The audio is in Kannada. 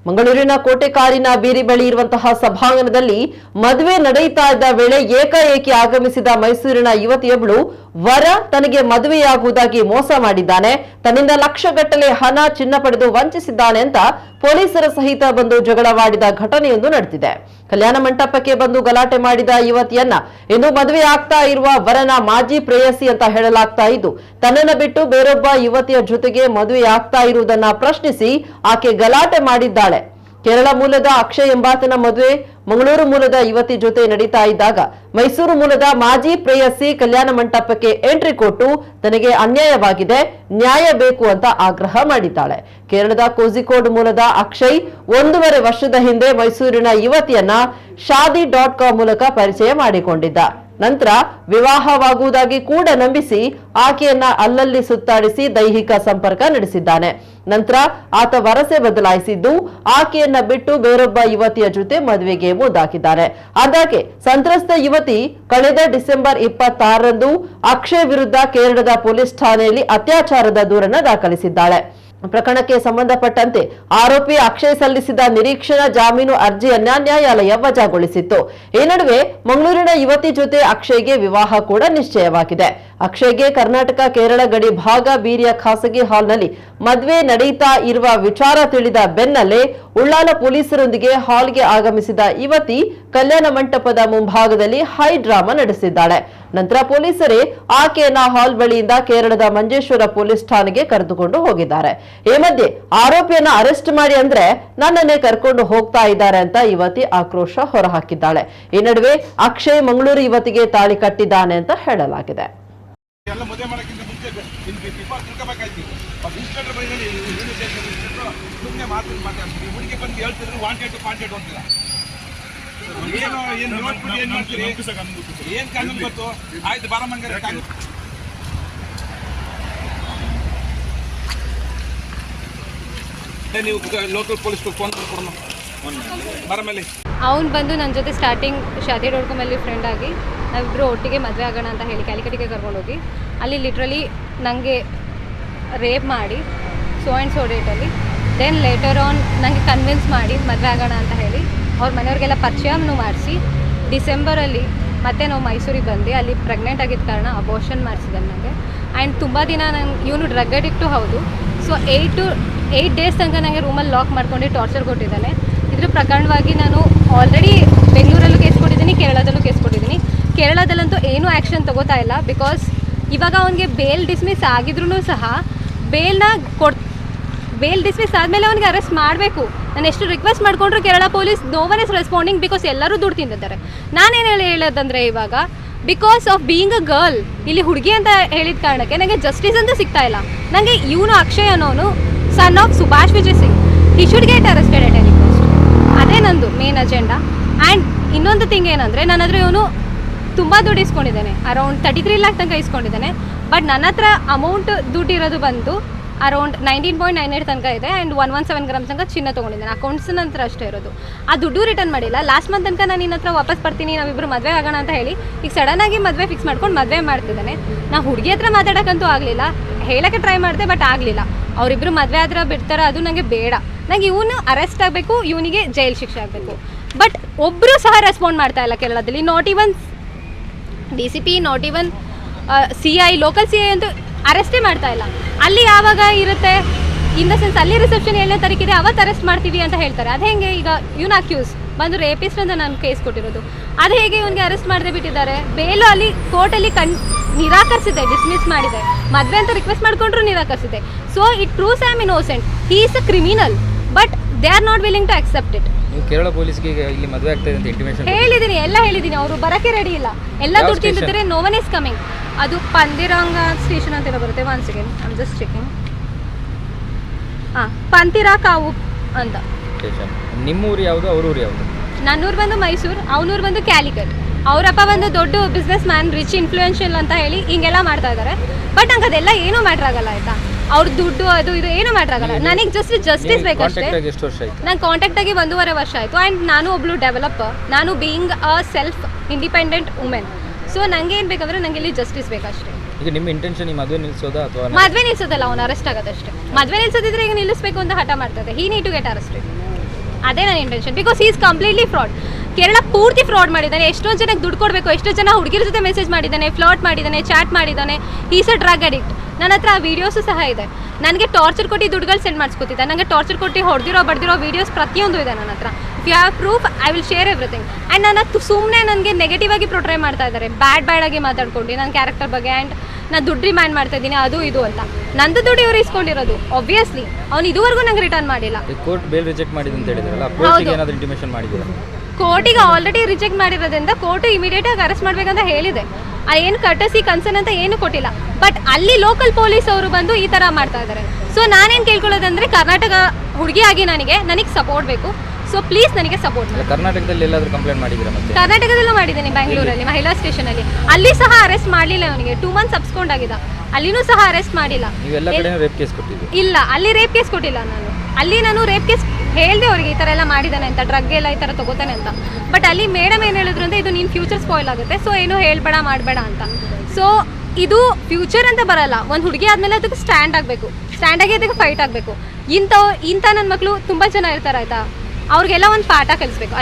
ಮಂಗಳೂರಿನ ಕೋಟೆಕಾರಿನ ಬೀರಿ ಬಳಿ ಇರುವಂತಹ ಸಭಾಂಗಣದಲ್ಲಿ ಮದುವೆ ನಡೆಯುತ್ತಾ ಇದ್ದ ವೇಳೆ ಏಕಾಏಕಿ ಆಗಮಿಸಿದ ಮೈಸೂರಿನ ಯುವತಿಯೊಬ್ಬಳು ವರ ತನಗೆ ಮದುವೆಯಾಗುವುದಾಗಿ ಮೋಸ ಮಾಡಿದ್ದಾನೆ, ತನ್ನಿಂದ ಲಕ್ಷಗಟ್ಟಲೆ ಹಣ ಚಿನ್ನ ಪಡೆದು ವಂಚಿಸಿದ್ದಾನೆ ಅಂತ ಪೊಲೀಸರ ಸಹಿತ ಬಂದು ಜಗಳವಾಡಿದ ಘಟನೆಯೊಂದು ನಡೆದಿದೆ. ಕಲ್ಯಾಣ ಮಂಟಪಕ್ಕೆ ಬಂದು ಗಲಾಟೆ ಮಾಡಿದ ಯುವತಿಯನ್ನ ಇಂದು ಮದುವೆ ಆಗ್ತಾ ಇರುವ ವರನ ಮಾಜಿ ಪ್ರೇಯಸಿ ಅಂತ ಹೇಳಲಾಗ್ತಾ ಇದ್ದು, ತನ್ನನ್ನ ಬಿಟ್ಟು ಬೇರೊಬ್ಬ ಯುವತಿಯ ಜೊತೆಗೆ ಮದುವೆ ಆಗ್ತಾ ಇರುವುದನ್ನ ಪ್ರಶ್ನಿಸಿ ಆಕೆ ಗಲಾಟೆ ಮಾಡಿದ್ದಾಳೆ. ಕೇರಳ ಮೂಲದ ಅಕ್ಷಯ್ ಎಂಬಾತನ ಮದುವೆ ಮಂಗಳೂರು ಮೂಲದ ಯುವತಿ ಜೊತೆ ನಡೀತಾ ಇದ್ದಾಗ ಮೈಸೂರು ಮೂಲದ ಮಾಜಿ ಪ್ರೇಯಸಿ ಕಲ್ಯಾಣ ಮಂಟಪಕ್ಕೆ ಎಂಟ್ರಿ ಕೊಟ್ಟು ತನಗೆ ಅನ್ಯಾಯವಾಗಿದೆ, ನ್ಯಾಯ ಬೇಕು ಅಂತ ಆಗ್ರಹ ಮಾಡಿದ್ದಾಳೆ. ಕೇರಳದ ಕೋಜಿಕೋಡ್ ಮೂಲದ ಅಕ್ಷಯ್ 1.5 ವರ್ಷದ ಹಿಂದೆ ಮೈಸೂರಿನ ಯುವತಿಯನ್ನ ಶಾದಿ.com ಮೂಲಕ ಪರಿಚಯ ಮಾಡಿಕೊಂಡಿದ್ದ. ನಂತರ ವಿವಾಹವಾಗುವುದಾಗಿ ಕೂಡ ನಂಬಿಸಿ ಆಕೆಯನ್ನ ಅಲ್ಲಲ್ಲಿ ಸುತ್ತಾಡಿಸಿ ದೈಹಿಕ ಸಂಪರ್ಕ ನಡೆಸಿದ್ದಾನೆ. ನಂತರ ಆತ ವರಸೆ ಬದಲಾಯಿಸಿದ್ದು ಆಕೆಯನ್ನ ಬಿಟ್ಟು ಬೇರೊಬ್ಬ ಯುವತಿಯ ಜೊತೆ ಮದುವೆಗೆ ಮುಂದಾಕಿದ್ದಾನೆ. ಆದಾಗೆ ಸಂತ್ರಸ್ತ ಯುವತಿ ಕಳೆದ ಡಿಸೆಂಬರ್ 26ರಂದು ಅಕ್ಷಯ್ ವಿರುದ್ಧ ಕೇರಳದ ಪೊಲೀಸ್ ಠಾಣೆಯಲ್ಲಿ ಅತ್ಯಾಚಾರದ ದೂರನ್ನು ದಾಖಲಿಸಿದ್ದಾಳೆ. ಪ್ರಕರಣಕ್ಕೆ ಸಂಬಂಧಪಟ್ಟಂತೆ ಆರೋಪಿ ಅಕ್ಷಯ್ ಸಲ್ಲಿಸಿದ ನಿರೀಕ್ಷಣಾ ಜಾಮೀನು ಅರ್ಜಿಯನ್ನ ನ್ಯಾಯಾಲಯ ವಜಾಗೊಳಿಸಿತ್ತು. ಈ ನಡುವೆ ಮಂಗಳೂರಿನ ಯುವತಿ ಜೊತೆ ಅಕ್ಷಯ್ಗೆ ವಿವಾಹ ಕೂಡ ನಿಶ್ಚಯವಾಗಿದೆ. ಅಕ್ಷಯ್ಗೆ ಕರ್ನಾಟಕ ಕೇರಳ ಗಡಿ ಭಾಗ ಬೀರಿಯ ಖಾಸಗಿ ಹಾಲ್ನಲ್ಲಿ ಮದುವೆ ನಡೆಯುತ್ತಾ ಇರುವ ವಿಚಾರ ತಿಳಿದ ಬೆನ್ನಲ್ಲೇ ಉಳ್ಳಾಲ ಪೊಲೀಸರೊಂದಿಗೆ ಹಾಲ್ಗೆ ಆಗಮಿಸಿದ ಯುವತಿ ಕಲ್ಯಾಣ ಮಂಟಪದ ಮುಂಭಾಗದಲ್ಲಿ ಹೈ ಡ್ರಾಮಾ ನಡೆಸಿದ್ದಾಳೆ. ನಂತರ ಪೊಲೀಸರೇ ಆಕೆಯನ್ನ ಹಾಲ್ ಬಳಿಯಿಂದ ಕೇರಳದ ಮಂಜೇಶ್ವರ ಪೊಲೀಸ್ ಠಾಣೆಗೆ ಕರೆದುಕೊಂಡು ಹೋಗಿದ್ದಾರೆ. ಈ ಮಧ್ಯೆ ಆರೋಪಿಯನ್ನ ಅರೆಸ್ಟ್ ಮಾಡಿ ಅಂದ್ರೆ ನನ್ನನ್ನೇ ಕರ್ಕೊಂಡು ಹೋಗ್ತಾ ಇದ್ದಾರೆ ಅಂತ ಯುವತಿ ಆಕ್ರೋಶ ಹೊರಹಾಕಿದ್ದಾಳೆ. ಈ ನಡುವೆ ಅಕ್ಷಯ್ ಮಂಗಳೂರು ಯುವತಿಗೆ ತಾಳಿ ಕಟ್ಟಿದ್ದಾನೆ ಅಂತ ಹೇಳಲಾಗಿದೆ. ಲೋಕಲ್ ಪೊಲೀಸ್ ಫೋನ್ ಬರಮೇಲೆ ಅವ್ನು ಬಂದು ನನ್ನ ಜೊತೆ ಸ್ಟಾರ್ಟಿಂಗ್ ಶಾದಿ.com ಅಲ್ಲಿ ಫ್ರೆಂಡ್ ಆಗಿ ನಾವಿಬ್ಬರು ಒಟ್ಟಿಗೆ ಮದುವೆ ಆಗೋಣ ಅಂತ ಹೇಳಿ ಕ್ಯಾಲಿಕಟಿಗೆ ಕರ್ಕೊಂಡೋಗಿ ಅಲ್ಲಿ ಲಿಟ್ರಲಿ ನನಗೆ ರೇಪ್ ಮಾಡಿ ಸೋ ಆ್ಯಂಡ್ ಸೋ ಡೇಟಲ್ಲಿ ದೆನ್ ಲೇಟರ್ ಆನ್ ನನಗೆ ಕನ್ವಿನ್ಸ್ ಮಾಡಿ ಮದುವೆ ಆಗೋಣ ಅಂತ ಹೇಳಿ ಅವ್ರ ಮನೆಯವ್ರಿಗೆಲ್ಲ ಪರಿಚಯನೂ ಮಾಡಿಸಿ ಡಿಸೆಂಬರಲ್ಲಿ ಮತ್ತೆ ನಾವು ಮೈಸೂರಿಗೆ ಬಂದು ಅಲ್ಲಿ ಪ್ರೆಗ್ನೆಂಟ್ ಆಗಿದ್ದ ಕಾರಣ ಅಬೋರ್ಷನ್ ಮಾಡಿಸಿದ್ದಾನೆ ನನಗೆ. ಆ್ಯಂಡ್ ತುಂಬ ದಿನ ನಂಗೆ ಇವನು ಡ್ರಗ್ ಅಡಿಕ್ಟು ಹೌದು. ಸೊ 8 ಡೇಸ್ ತನಕ ನನಗೆ ರೂಮಲ್ಲಿ ಲಾಕ್ ಮಾಡ್ಕೊಂಡು ಟಾರ್ಚರ್ ಕೊಟ್ಟಿದ್ದಾನೆ. ಇದ್ರ ಪ್ರಕರಣವಾಗಿ ನಾನು ಆಲ್ರೆಡಿ ಬೆಂಗಳೂರಲ್ಲೂ ಕೇಸ್ ಕೊಟ್ಟಿದ್ದೀನಿ, ಕೇರಳದಲ್ಲೂ ಕೇಸ್ ಕೊಟ್ಟಿದ್ದೀನಿ. ಕೇರಳದಲ್ಲಂತೂ ಏನೂ ಆ್ಯಕ್ಷನ್ ತೊಗೋತಾ ಇಲ್ಲ. ಬಿಕಾಸ್ ಇವಾಗ ಅವನಿಗೆ ಬೇಲ್ ಡಿಸ್ಮಿಸ್ ಆಗಿದ್ರೂ ಸಹ ಬೇಲ್ ಡಿಸ್ಮಿಸ್ ಆದಮೇಲೆ ಅವನಿಗೆ ಅರೆಸ್ಟ್ ಮಾಡಬೇಕು. ನಾನು ಎಷ್ಟು ರಿಕ್ವೆಸ್ಟ್ ಮಾಡಿಕೊಂಡ್ರು Kerala police no one is responding. Because ಎಲ್ಲರೂ ದುಡ್ಡು ತಿಂದಿದ್ದಾರೆ. ನಾನೇನು ಹೇಳೋದಂದರೆ ಇವಾಗ because of being a girl ಇಲ್ಲಿ ಹುಡುಗಿ ಅಂತ ಹೇಳಿದ ಕಾರಣಕ್ಕೆ ನನಗೆ ಜಸ್ಟಿಸ್ ಅಂತ ಸಿಗ್ತಾ ಇಲ್ಲ. ನನಗೆ ಇವನು ಅಕ್ಷಯ್ ಅನ್ನೋನು son of Subhash Vijay Singh, he should get arrested at any cost. ಅದೇ ನಂದು ಮೇನ್ ಅಜೆಂಡಾ. ಆ್ಯಂಡ್ ಇನ್ನೊಂದು ಥಿಂಗ್ ಏನಂದರೆ ನನ್ನ ಹತ್ರ ಇವನು ತುಂಬ ದುಡ್ಡು ಇಸ್ಕೊಂಡಿದ್ದಾನೆ, ಅರೌಂಡ್ 33 lakh ತನಕ ಇಸ್ಕೊಂಡಿದ್ದಾನೆ. ಬಟ್ ನನ್ನ ಹತ್ರ ಅಮೌಂಟ್ ದುಡ್ಡು ಇರೋದು ಬಂದು ಅರೌಂಡ್ 19.98 ತನಕ ಇದೆ. ಆ್ಯಂಡ್ 117 ಗ್ರಾಮ್ ತನಕ ಚಿನ್ನ ತೊಗೊಂಡಿದ್ದಾನೆ. ಅಕೌಂಟ್ಸ್ ನಂತರ ಅಷ್ಟೇ ಇರೋದು. ಆ ದುಡ್ಡು ರಿಟರ್ನ್ ಮಾಡಿಲ್ಲ. ಲಾಸ್ಟ್ ಮಂತ್ ತನಕ ನಾನು ನಿನ್ನ ಹತ್ರ ವಾಪಸ್ ಬರ್ತೀನಿ, ನಾವಿಬ್ಬರು ಮದುವೆ ಆಗೋಣ ಅಂತ ಹೇಳಿ ಈಗ ಸಡನ್ನಾಗಿ ಮದುವೆ ಫಿಕ್ಸ್ ಮಾಡ್ಕೊಂಡು ಮದುವೆ ಮಾಡ್ತಿದ್ದಾನೆ. ನಾ ಹುಡುಗಿ ಹತ್ರ ಮಾತಾಡೋಕ್ಕಂತೂ ಆಗಲಿಲ್ಲ, ಹೇಳೋಕ್ಕೆ ಟ್ರೈ ಮಾಡಿದೆ ಬಟ್ ಆಗಲಿಲ್ಲ. ಅವರಿಬ್ಬರು ಮದುವೆ ಆದ್ರೆ ಬಿಡ್ತಾರೆ, ಅದು ನನಗೆ ಬೇಡ. ನನಗೆ ಇವನು ಅರೆಸ್ಟ್ ಆಗಬೇಕು, ಇವನಿಗೆ ಜೈಲು ಶಿಕ್ಷೆ ಆಗಬೇಕು. ಬಟ್ ಒಬ್ಬರು ಸಹ ರೆಸ್ಪಾಂಡ್ ಮಾಡ್ತಾ ಇಲ್ಲ ಕೇರಳದಲ್ಲಿ. Not even DCP, not even CI, local CI ಅಂತೂ ಅರೆಸ್ಟೇ ಮಾಡ್ತಾ ಇಲ್ಲ. ಅಲ್ಲಿ ಯಾವಾಗ ಇರುತ್ತೆ ಇನ್ ದ ಸೆನ್ಸ್ ಅಲ್ಲಿ ರಿಸೆಪ್ಷನ್ 7ನೇ ತಾರೀಕಿದೆ ಅವತ್ತು ಅರೆಸ್ಟ್ ಮಾಡ್ತೀವಿ ಅಂತ ಹೇಳ್ತಾರೆ. ಅದು ಹೇಗೆ? ಈಗ ಇವನು ಅಕ್ಯೂಸ್ ಬಂದು ರೇಪಿಸ್ಟ್ ಅಂತ ನಾನು ಕೇಸ್ ಕೊಟ್ಟಿರೋದು, ಅದು ಹೇಗೆ ಇವನಿಗೆ ಅರೆಸ್ಟ್ ಮಾಡದೆ ಬಿಟ್ಟಿದ್ದಾರೆ? ಬೇಲು ಅಲ್ಲಿ ಕೋರ್ಟಲ್ಲಿ ನಿರಾಕರಿಸಿದೆ, ಡಿಸ್ಮಿಸ್ ಮಾಡಿದೆ. ಮದುವೆ ಅಂತ ರಿಕ್ವೆಸ್ಟ್ ಮಾಡಿಕೊಂಡ್ರು ನಿರಾಕರಿಸಿದೆ. So it proves I am innocent. He is a criminal but they are not willing to accept it. ನೀವು ಕೇರಳ ಪೊಲೀಸ್ಗೆ ಇಲ್ಲಿ ಮದುವೆ ಆಗ್ತಾ ಇದೆ ಅಂತ ಇಂಟಿಮೇಷನ್ ಹೇಳಿದ್ದೀನಿ, ಎಲ್ಲ ಹೇಳಿದ್ದೀನಿ. ಅವರು ಬರೋಕ್ಕೆ ರೆಡಿ ಇಲ್ಲ, ಎಲ್ಲ ದುಡ್ಡು ತಿಂದಿದ್ದಾರೆ. No one is coming. ಅದು ಪಂದಿರಂಗ ಸ್ಟೇಷನ್ ಅಂತೆಲ್ಲ ಬರುತ್ತೆ. 1 second, I am just checking. ಪಂತಿರಾ ಕಾವು ಅಂತ ಸ್ಟೇಷನ್. ನಿಮ್ಮೂರು ಯಾವುದು, ಅವ್ರ ಊರು ಯಾವುದು? ನನ್ನೂರು ಬಂದು ಮೈಸೂರು, ಅವನೂರು ಬಂದು ಕ್ಯಾಲಿಕಟ್. ಅವರಪ್ಪ ಒಂದು ದೊಡ್ಡ ಬಿಸ್ನೆಸ್ ಮ್ಯಾನ್, ರಿಚ್ ಇನ್ಫ್ಲೂಯೆನ್ಷಿಯಲ್ ಅಂತ ಹೇಳಿ ಹಿಂಗೆಲ್ಲ ಮಾಡ್ತಾ ಇದ್ದಾರೆ. ಬಟ್ ನಂಗೆ ಅದೆಲ್ಲ ಏನೂ ಮ್ಯಾಟ್ರ್ ಆಗಲ್ಲ ಆಯಿತಾ. ಅವ್ರ ದುಡ್ಡು ಅದು ಇದು ಏನೂ ಮ್ಯಾಟ್ರ್ ಆಗಲ್ಲ. ನನಗೆ ಜಸ್ಟಿಸ್ ಬೇಕಷ್ಟೇ. ನಾನು ಕಾಂಟ್ಯಾಕ್ಟ್ ಆಗಿ 1.5 ವರ್ಷ ಆಯಿತು. ಆ್ಯಂಡ್ ನಾನು ಒಬ್ಳು ಡೆವಲಪರ್, ನಾನು being a self independent women. So ನನಗೆ ಏನು ಬೇಕಂದ್ರೆ ನನಗೆ ಇಲ್ಲಿ ಜಸ್ಟಿಸ್ ಬೇಕಷ್ಟೇ. ಈಗ ನಿಮ್ಮ ಇಂಟೆನ್ಷನ್ ಈ ಮದುವೆ ನಿಲ್ಲಿಸೋದಾ ಅಥವಾ ಮದುವೆ ನಿಲ್ಲಿಸೋದಲ್ಲ, ಅವ್ನು ಅರೆಸ್ಟ್ ಆಗೋದಷ್ಟೇ. ಮದುವೆ ನಿಲ್ಲಿಸೋದಿದ್ರೆ ಈಗ ನಿಲ್ಲಿಸಬೇಕು ಅಂತ ಹಠ ಮಾಡ್ತದೆ. He need to get arrested. ಅದೇ ನನ್ನ intention. Because is completely fraud. Kerala ಪೂರ್ತಿ ಫ್ರಾಡ್ ಮಾಡಿದ್ದಾನೆ. ಎಷ್ಟೊಂದು ಜನಕ್ಕೆ ದುಡ್ಡು ಕೊಡಬೇಕು, ಎಷ್ಟೋ ಜನ ಹುಡುಗಿರ ಜೊತೆ ಮೆಸೇಜ್ ಮಾಡಿದ್ದಾನೆ, ಫ್ಲರ್ಟ್ ಮಾಡಿದ್ದಾನೆ, ಚಾಟ್ ಮಾಡಿದ್ದಾನೆ. Is a drug addict. ನನ್ನ ಹತ್ರ ಆ ವೀಡಿಯೋಸು ಸಹ ಇದೆ. ನನಗೆ ಟಾರ್ಚರ್ ಕೊಟ್ಟು ದುಡ್ಡುಗಳು ಸೆಂಡ್ ಮಾಡಿಸ್ಕೊತಿದ್ದೆ. ನನಗೆ ಟಾರ್ಚರ್ ಕೊಟ್ಟು ಹೊಡೆದಿರೋ ಬಡ್ದಿರೋ ವೀಡಿಯೋಸ್ ಪ್ರತಿಯೊಂದು ಇದೆ ನನ್ನ ಹತ್ರ. If you have proof I will share everything. And ನನ್ನ ಸುಮ್ಮನೆ ನನಗೆ ನೆಗೆಟಿವ್ ಆಗಿ ಪ್ರೊಟ್ರೈ ಮಾಡ್ತಾ ಇದ್ದಾರೆ, ಬ್ಯಾಡ್ ಆಗಿ ಮಾತಾಡ್ಕೊಂಡು ನನ್ನ ಕ್ಯಾರೆಕ್ಟರ್ ಬಗ್ಗೆ. ಆ್ಯಂಡ್ ನಾನು ದುಡ್ಡು ರಿಮ್ಯಾಂಡ್ ಮಾಡ್ತಾ ಇದ್ದೀನಿ ಅದು ಇದು ಅಂತ. ನಂದು ದುಡ್ಡು ಇವರು ಇಸ್ಕೊಂಡಿರೋದು ಆಬ್ವಿಯಸ್ಲಿ. ಅವ್ನು ಇದುವರೆಗೂ ನಂಗೆ ರಿಟರ್ನ್ ಮಾಡಿಲ್ಲ. ಕೋರ್ಟ್ ಬೇಲ್ ರಿಜೆಕ್ಟ್ ಮಾಡಿದೆ ಅಂತ ಹೇಳಿದ್ರಲ್ಲ, ಕೋರ್ಟಿಗೆ ಏನಾದರೂ ಇಂಟಿಮೇಷನ್ ಮಾಡಿದ್ದೀರಾ? ಕೋರ್ಟಿಗೆ ಆಲ್ರೆಡಿ ರಿಜೆಕ್ಟ್ ಮಾಡಿರೋದ್ರಿಂದ ಕೋರ್ಟು ಇಮಿಡಿಯೇಟಾಗಿ ಅರೆಸ್ಟ್ ಮಾಡಬೇಕಂತ ಹೇಳಿದೆ. ಏನು ಕಟಸಿ ಕನ್ಸರ್ನ್ ಅಂತ ಏನು ಕೊಟ್ಟಿಲ್ಲ. ಬಟ್ ಅಲ್ಲಿ ಲೋಕಲ್ ಪೊಲೀಸ್ ಅವರು ಬಂದು ಈ ಥರ ಮಾಡ್ತಾ ಇದ್ದಾರೆ. ಸೊ ನಾನೇನು ಕೇಳ್ಕೊಳ್ಳೋದಂದರೆ ಕರ್ನಾಟಕ ಹುಡುಗಿಯಾಗಿ ನನಗೆ ಸಪೋರ್ಟ್ ಬೇಕು. ಸೊ ಪ್ಲೀಸ್ ನನಗೆ ಸಪೋರ್ಟ್ ಮಾಡಿ. ಕರ್ನಾಟಕದಲ್ಲಿ ಎಲ್ಲಾದರೂ ಕಂಪ್ಲೇಂಟ್ ಮಾಡಿದ್ದೀರಾ? ಮತ್ತೆ ಕರ್ನಾಟಕದಲ್ಲೂ ಮಾಡಿದ್ದೀನಿ, ಬೆಂಗಳೂರಲ್ಲಿ ಮಹಿಳಾ ಸ್ಟೇಷನಲ್ಲಿ. ಅಲ್ಲಿ ಸಹ ಅರೆಸ್ಟ್ ಮಾಡಲಿಲ್ಲ ಅವನಿಗೆ. 2 months ಅಪ್ಸ್ಕೊಂಡಾಗಿದ್ದ. ಅಲ್ಲಿನೂ ಸಹ ಅರೆಸ್ಟ್ ಮಾಡಿಲ್ಲ. ನೀವೆಲ್ಲ ಕಡೆ ರೇಪ್ ಕೇಸ್ ಕೊಟ್ಟಿದ್ದೀರಿ? ಇಲ್ಲ, ಅಲ್ಲಿ ರೇಪ್ ಕೇಸ್ ಕೊಟ್ಟಿಲ್ಲ ನಾನು ರೇಪ್ ಕೇಸ್ ಹೇಳಿದೆ ಅವರಿಗೆ ಈ ಥರ ಎಲ್ಲ ಮಾಡಿದ್ದಾನೆ ಅಂತ, ಡ್ರಗ್ ಎಲ್ಲ ಈ ಥರ ತಗೋತಾನೆ ಅಂತ. ಬಟ್ ಅಲ್ಲಿ ಮೇಡಮ್ ಏನು ಹೇಳಿದ್ರು ಅಂದರೆ ಇದು ನೀನು ಫ್ಯೂಚರ್ ಸ್ಪಾಯ್ಲ್ ಆಗುತ್ತೆ, ಸೊ ಏನು ಹೇಳ್ಬೇಡ ಮಾಡಬೇಡ ಅಂತ. ಸೊ ಇದು ಫ್ಯೂಚರ್ ಅಂತ ಬರಲ್ಲ. ಒಂದು ಹುಡುಗಿ ಆದಮೇಲೆ ಅದಕ್ಕೆ ಸ್ಟ್ಯಾಂಡ್ ಆಗಬೇಕು, ಸ್ಟ್ಯಾಂಡ್ ಆಗಿ ಅದಕ್ಕೆ ಫೈಟ್ ಆಗಬೇಕು. ಇಂಥ ನನ್ನ ಮಕ್ಕಳು ತುಂಬ ಜನ ಇರ್ತಾರೆ ಆಯಿತಾ, ಅವ್ರಿಗೆಲ್ಲ ಒಂದು ಪಾಠ ಕಲಿಸ್ಬೇಕು.